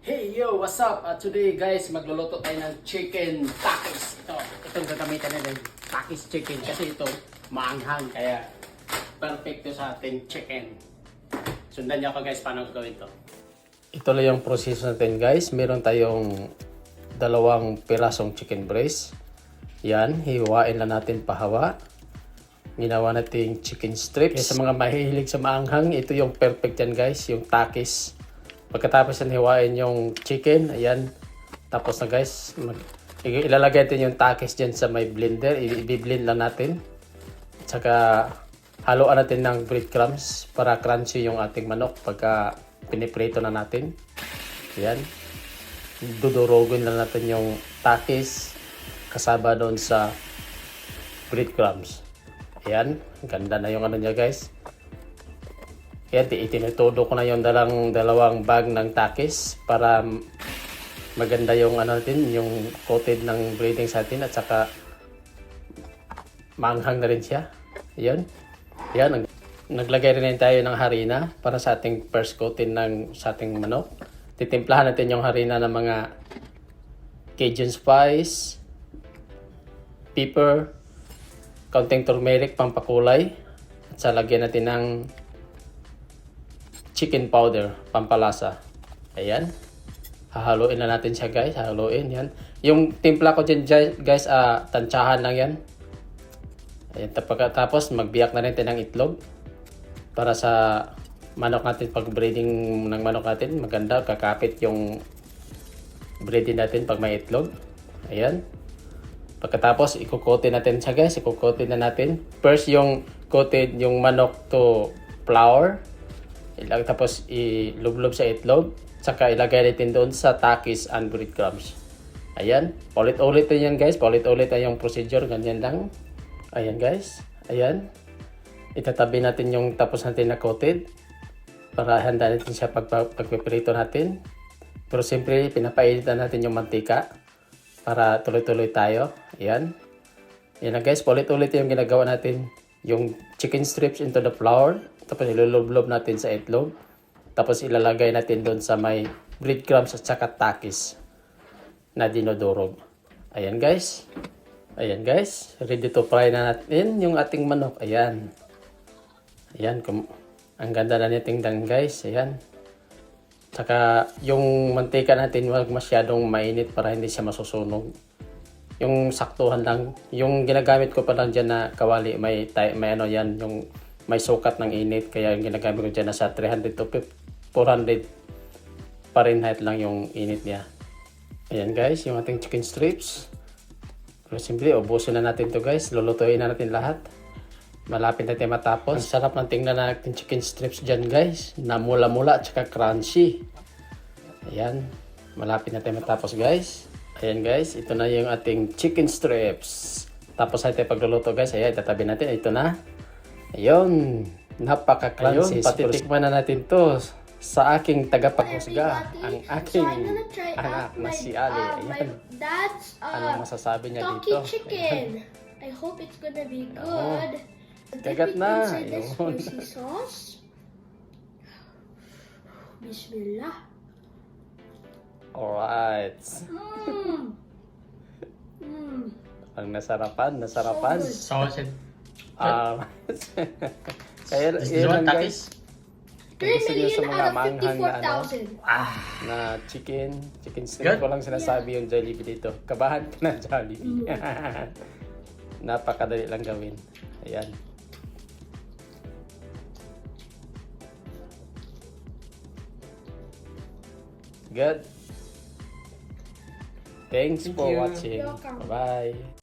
Hey yo, what's up? Today guys, magluluto tayo ng chicken takis. Itong gagamitan natin, takis chicken kasi ito maanghang kaya perfecto sa ating chicken. Sundan niyo ako guys, paano gawin to. Ito lang yung proseso natin guys. Meron tayong dalawang pirasong chicken breast. Yan, hiwain lang natin pahawa. Ginawa natin chicken strips. Kaya sa mga mahihilig sa maanghang, ito yung perfect yan guys, yung takis. Pagkatapos yan hiwain yung chicken, ayan. Tapos na guys, ilalagay natin yung takis dyan sa may blender. I-blend lang natin. At saka haluan natin ng breadcrumbs para crunchy yung ating manok pagka piniprito na natin. Ayan. Dudurogin lang natin yung takis kasama doon sa breadcrumbs. Ayan. Ganda na yung ano niya guys. Kaya itinutudo ko na yung dalawang bag ng takis para maganda yung ano natin, yung coated ng breading sa atin at saka maanghang na rin siya. Ayan. Ayan. Naglagay rin tayo ng harina para sa ating first coating sa ating manok. Titimplahan natin yung harina ng mga Cajun spice, pepper, kaunting turmeric pampakulay at sa lagyan natin ng chicken powder, pampalasa. Ayan. Hahaluin na natin siya guys. Hahaluin yan. Yung timpla ko dyan guys, tansyahan lang yan. Ayan. Tapos magbiyak na rin tayo ng itlog. Para sa manok natin, pag breeding ng manok natin, maganda. Kakapit yung breeding natin pag may itlog. Ayan. Pagkatapos, ikukotin natin siya guys. Ikukotin na natin. First, yung coated yung manok to flour. Tapos ilublob sa itlog, saka ilagay natin doon sa takis and breadcrumbs. Ayan, paulit-ulit yan guys, paulit-ulit ay yung procedure, ganyan lang. Ayan guys, ayan. Itatabi natin yung tapos natin na coated para handa natin siya pagpiprito natin. Pero siyempre, pinapainitan natin yung mantika para tuloy-tuloy tayo. Ayan. Ayan na guys, paulit-ulit yung ginagawa natin. Yung chicken strips into the flour. Tapos ilulublob natin sa itlog. Tapos ilalagay natin doon sa may breadcrumbs at saka takis na dinudurog. Ayan guys. Ayan guys. Ready to fry na natin yung ating manok. Ayan. Ayan. Ang ganda na niya tingnan guys. Ayan. Saka yung mantika natin huwag masyadong mainit para hindi siya masusunog. Yung saktuhan lang. Yung ginagamit ko pa lang dyan na kawali. May ano yan. Yung may sukat ng init, kaya yung ginagamit ko dyan nasa 300 to 400 Fahrenheit lang yung init niya. Ayan guys, yung ating chicken strips. Pero simple, ubusin na natin to guys. Lulutuin na natin lahat. Malapit natin matapos. Ang sarap ng tingnan natin chicken strips dyan guys. Na mula-mula at saka crunchy. Ayan, malapit natin matapos guys. Ayan guys, ito na yung ating chicken strips. Tapos natin pagluluto guys, ayan, tatabi natin. Ito na. Ayun, napaka-crunchy. Patitikman na natin to sa aking tagapaghusga, ang aking anak na si Ali. Ayan. Anong masasabi niya dito? Chicken. I hope it's gonna be good. Kagat na. This spicy sauce. Bismillah. Alright. Ang nasarapan. Sausage. Kaya yun guys. 3 Gusto niyo sa million mga out of manghang na ano, 54,000. na chicken strip ko lang sinasabi yung Jollibee dito. Kabahan ka na Jollibee. Napakadali lang gawin. Ayan. Good. Thanks for watching. Welcome. Bye-bye.